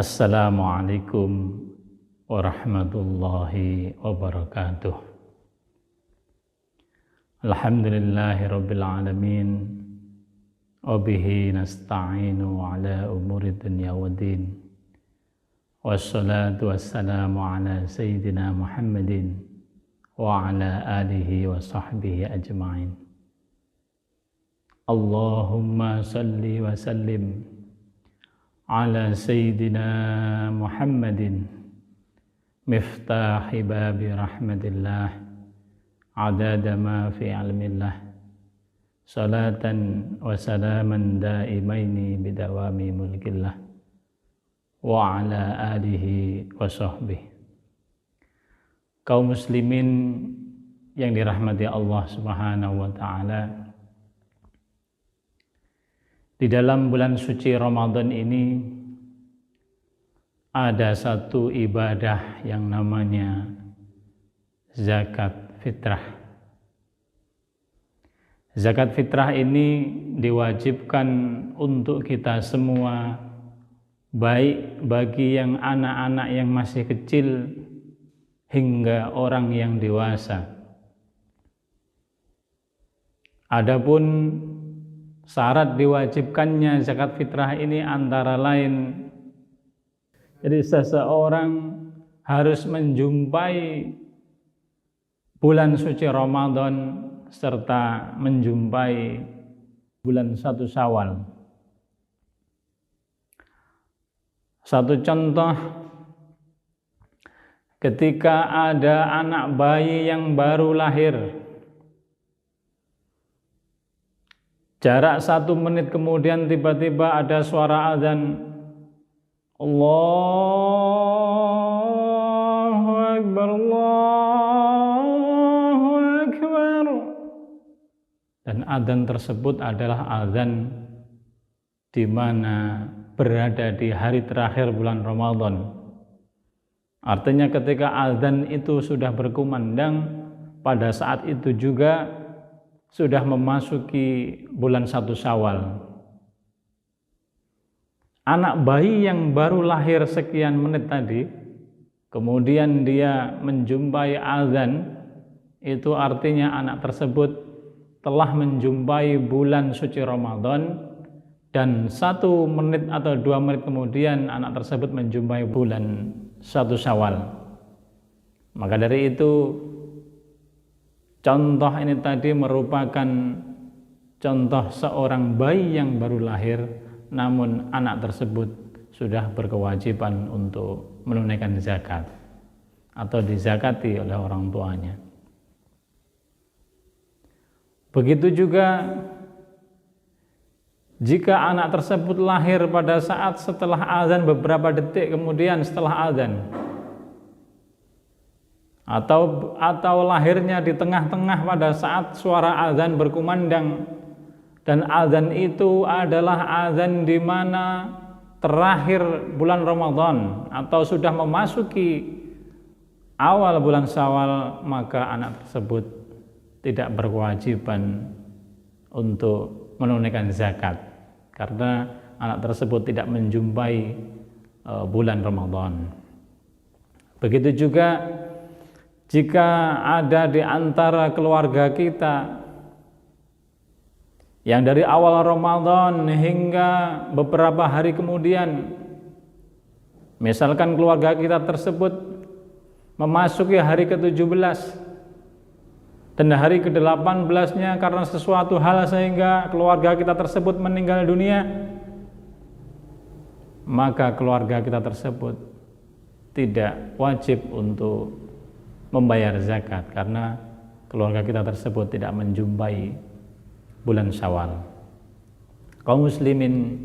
Assalamualaikum warahmatullahi wabarakatuh. Alhamdulillahi rabbil alamin. Wabihi nasta'inu ala umuri dunya waddin. Wassalatu wassalamu ala sayyidina Muhammadin wa ala alihi wa sahbihi ajma'in. Allahumma salli wa sallim ala sayyidina Muhammadin miftahi babi rahmatillah adada ma fi ilmillah salatan wa salaman daimaini bidawami mulkillah wa ala alihi wa sahbihi. Kaum muslimin yang dirahmati Allah Subhanahu wa ta'ala, di dalam bulan suci Ramadan ini ada satu ibadah yang namanya zakat fitrah. Zakat fitrah ini diwajibkan untuk kita semua, baik bagi yang anak-anak yang masih kecil hingga orang yang dewasa. Adapun syarat diwajibkannya zakat fitrah ini antara lain, jadi seseorang harus menjumpai bulan suci Ramadan serta menjumpai bulan 1 Syawal. Satu contoh, ketika ada anak bayi yang baru lahir, jarak 1 menit kemudian tiba-tiba ada suara azan, Allahu Akbar, Allahu Akbar. Dan azan tersebut adalah azan di mana berada di hari terakhir bulan Ramadan. Artinya ketika azan itu sudah berkumandang, pada saat itu juga sudah memasuki bulan 1 Syawal. Anak bayi yang baru lahir sekian menit tadi, kemudian dia menjumpai azan, itu artinya anak tersebut telah menjumpai bulan suci Ramadan, dan 1 menit atau 2 menit kemudian anak tersebut menjumpai bulan 1 Syawal. Maka dari itu, contoh ini tadi merupakan contoh seorang bayi yang baru lahir, namun anak tersebut sudah berkewajiban untuk menunaikan zakat atau dizakati oleh orang tuanya. Begitu juga jika anak tersebut lahir pada saat setelah azan, beberapa detik kemudian setelah azan, atau lahirnya di tengah-tengah pada saat suara azan berkumandang, dan azan itu adalah azan di mana terakhir bulan Ramadan atau sudah memasuki awal bulan Syawal, maka anak tersebut tidak berkewajiban untuk menunaikan zakat karena anak tersebut tidak menjumpai bulan Ramadan. Begitu juga jika ada di antara keluarga kita yang dari awal Ramadan hingga beberapa hari kemudian, misalkan keluarga kita tersebut memasuki hari ke-17 dan hari ke-18-nya karena sesuatu hal sehingga keluarga kita tersebut meninggal dunia, maka keluarga kita tersebut tidak wajib untuk membayar zakat karena keluarga kita tersebut tidak menjumpai bulan Syawal. Kaum muslimin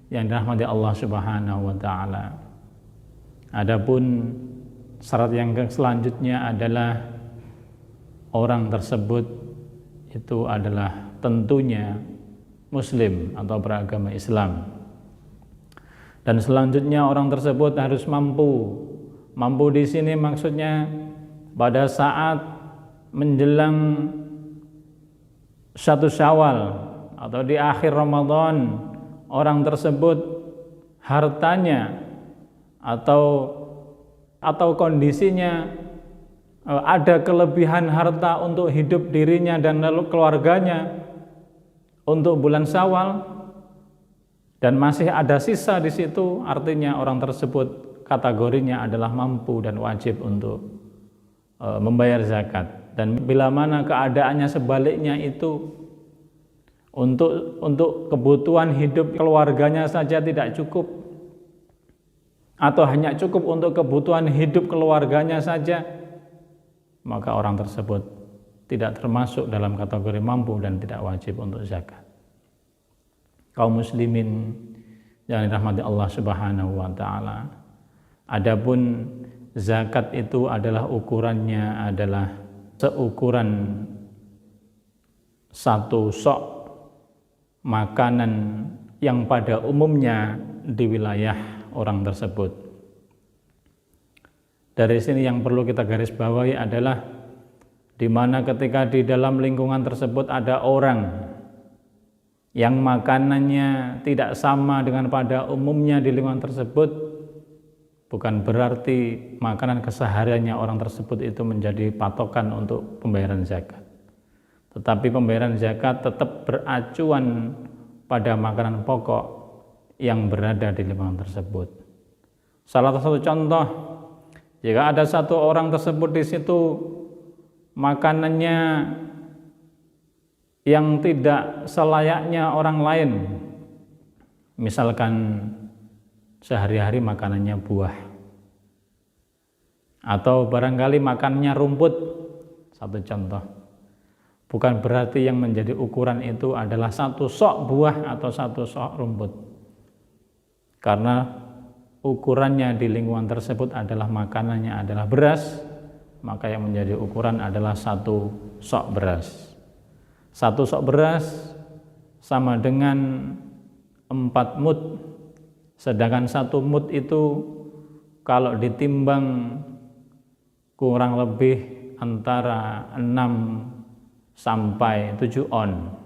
yang dirahmati Allah Subhanahu wa ta'ala, adapun syarat yang selanjutnya adalah orang tersebut itu adalah tentunya muslim atau beragama Islam. Dan selanjutnya orang tersebut harus mampu. Mampu di sini maksudnya pada saat menjelang 1 Syawal atau di akhir Ramadan, orang tersebut hartanya atau kondisinya ada kelebihan harta untuk hidup dirinya dan lalu keluarganya untuk bulan Syawal dan masih ada sisa di situ, artinya orang tersebut kategorinya adalah mampu dan wajib untuk membayar zakat. Dan bila mana keadaannya sebaliknya itu untuk kebutuhan hidup keluarganya saja tidak cukup, atau hanya cukup untuk kebutuhan hidup keluarganya saja, maka orang tersebut tidak termasuk dalam kategori mampu dan tidak wajib untuk zakat. Kaum muslimin yang dirahmati Allah Subhanahu wa taala, adapun zakat itu adalah ukurannya adalah seukuran satu sok makanan yang pada umumnya di wilayah orang tersebut. Dari sini yang perlu kita garis bawahi adalah di mana ketika di dalam lingkungan tersebut ada orang yang makanannya tidak sama dengan pada umumnya di lingkungan tersebut, bukan berarti makanan kesehariannya orang tersebut itu menjadi patokan untuk pembayaran zakat. Tetapi pembayaran zakat tetap beracuan pada makanan pokok yang berada di lingkungan tersebut. Salah satu contoh, jika ada satu orang tersebut di situ makanannya yang tidak selayaknya orang lain, misalkan sehari-hari makanannya buah, atau barangkali makannya rumput, satu contoh, bukan berarti yang menjadi ukuran itu adalah satu sok buah atau satu sok rumput, karena ukurannya di lingkungan tersebut adalah makanannya adalah beras, maka yang menjadi ukuran adalah satu sok beras. Satu sok beras sama dengan 4 mud, sedangkan 1 mud itu kalau ditimbang kurang lebih antara 6 sampai 7 on.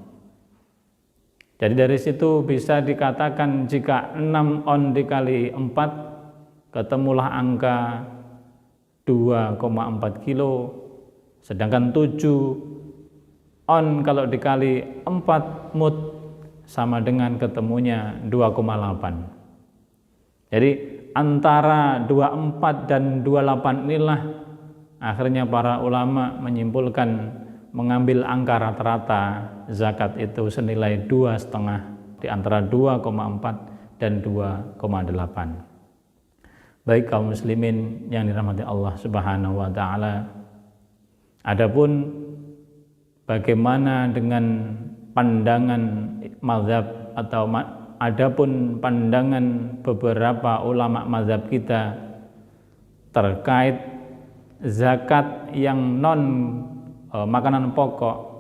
Jadi dari situ bisa dikatakan jika 6 on dikali 4 ketemulah angka 2,4 kilo, sedangkan 7 on kalau dikali 4 mud sama dengan ketemunya 2,8. Jadi antara 24 dan 28 inilah akhirnya para ulama menyimpulkan mengambil angka rata-rata zakat itu senilai 2,5 di antara 2,4 dan 2,8. Baik kaum muslimin yang dirahmati Allah Subhanahu wa taala, adapun bagaimana dengan pandangan mazhab atau adapun pandangan beberapa ulama mazhab kita terkait zakat yang non makanan pokok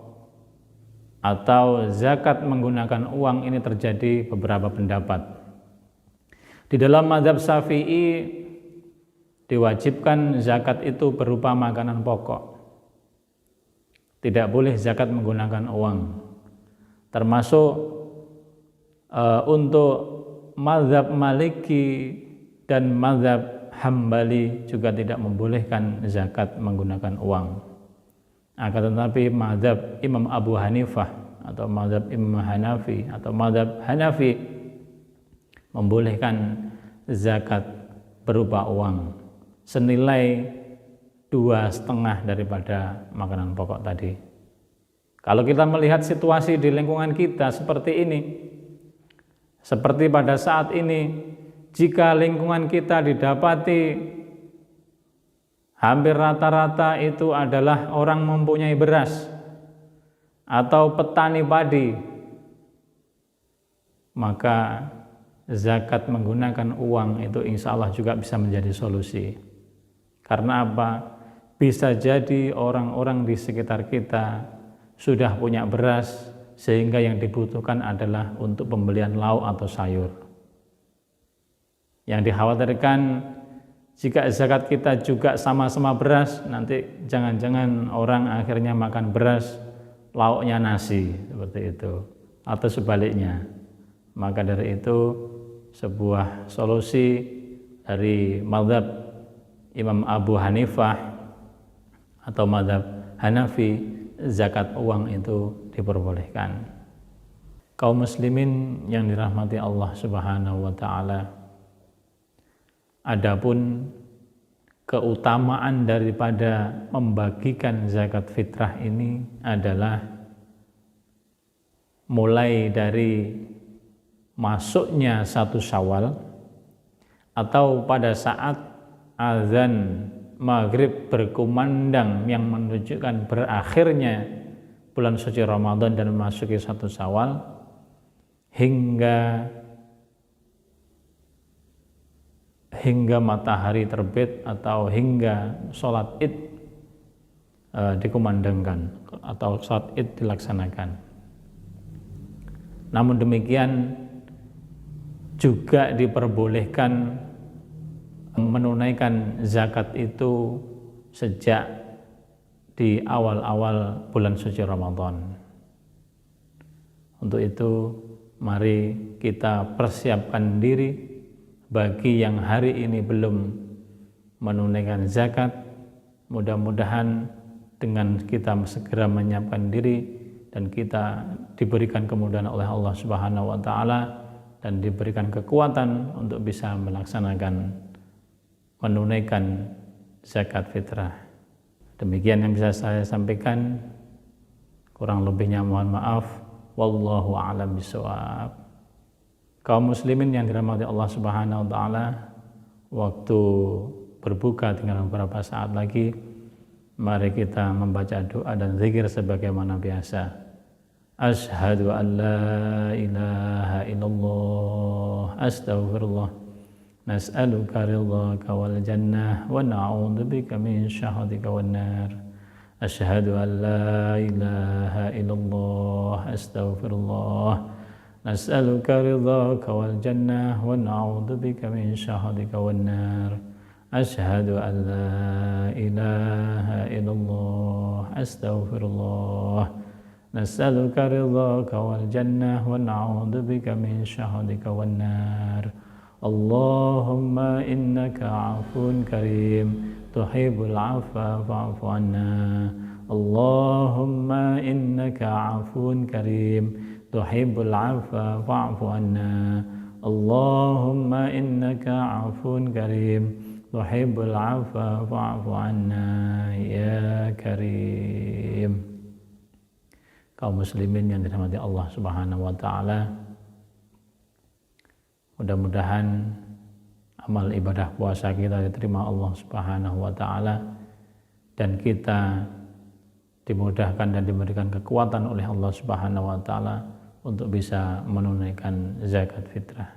atau zakat menggunakan uang, ini terjadi beberapa pendapat. Di dalam mazhab Syafi'i diwajibkan zakat itu berupa makanan pokok. Tidak boleh zakat menggunakan uang. Termasuk untuk mazhab Maliki dan mazhab Hambali juga tidak membolehkan zakat menggunakan uang. Akan tetapi mazhab Imam Abu Hanifah atau mazhab Imam Hanafi atau mazhab Hanafi membolehkan zakat berupa uang senilai 2,5 daripada makanan pokok tadi. Kalau kita melihat situasi di lingkungan kita seperti ini, seperti pada saat ini, jika lingkungan kita didapati hampir rata-rata itu adalah orang mempunyai beras atau petani padi, maka zakat menggunakan uang itu insya Allah juga bisa menjadi solusi. Karena apa? Bisa jadi orang-orang di sekitar kita sudah punya beras sehingga yang dibutuhkan adalah untuk pembelian lauk atau sayur. Yang dikhawatirkan jika zakat kita juga sama-sama beras, nanti jangan-jangan orang akhirnya makan beras, lauknya nasi, seperti itu, atau sebaliknya. Maka dari itu sebuah solusi dari mazhab Imam Abu Hanifah atau mazhab Hanafi, zakat uang itu diperbolehkan. Kaum muslimin yang dirahmati Allah Subhanahu wa taala, adapun keutamaan daripada membagikan zakat fitrah ini adalah mulai dari masuknya 1 Syawal atau pada saat azan maghrib berkumandang yang menunjukkan berakhirnya bulan suci Ramadan dan memasuki 1 Syawal hingga matahari terbit atau hingga sholat id dikumandangkan atau sholat id dilaksanakan. Namun demikian juga diperbolehkan menunaikan zakat itu sejak di awal-awal bulan suci Ramadan. Untuk itu mari kita persiapkan diri bagi yang hari ini belum menunaikan zakat. Mudah-mudahan dengan kita segera menyiapkan diri dan kita diberikan kemudahan oleh Allah Subhanahu wa taala dan diberikan kekuatan untuk bisa melaksanakan menunaikan zakat fitrah. Demikian yang bisa saya sampaikan, kurang lebihnya mohon maaf. Wallahu a'lam bishawab. Kaum muslimin yang dirahmati Allah Subhanahu wa taala, waktu berbuka tinggal beberapa saat lagi. Mari kita membaca doa dan zikir sebagaimana biasa. Asyhadu an la ilaha illallah, astaghfirullah, nas'aluka ridhaka wal jannah wa na'udzubika min syahhatika wan nar. Asyhadu an la ilaha illallah, astaghfirullah, nas'aluka ridhaka wal jannah wa na'udzubika min syahhatika wan nar. Asyhadu an la ilaha illallah, astaghfirullah, nas'aluka ridhaka wal jannah wa na'udzubika min syahhatika wan nar. Allahumma innaka 'afuwun karim tuhibbul 'afwa fa'fu 'anna. Allahumma innaka 'afuwun karim tuhibbul 'afwa fa'fu 'anna. Allahumma innaka 'afuwun karim tuhibbul 'afwa fa'fu 'anna ya karim. Kaum muslimin yang dirahmati Allah Subhanahu wa taala, mudah-mudahan amal ibadah puasa kita diterima Allah Subhanahu wa taala dan kita dimudahkan dan diberikan kekuatan oleh Allah Subhanahu wa taala untuk bisa menunaikan zakat fitrah.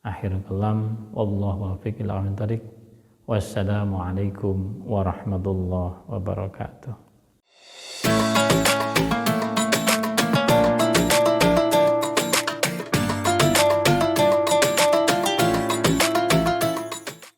Akhir kalam, wallahu muwaffiq ila aqwamit thoriq. Wassalamualaikum warahmatullahi wabarakatuh.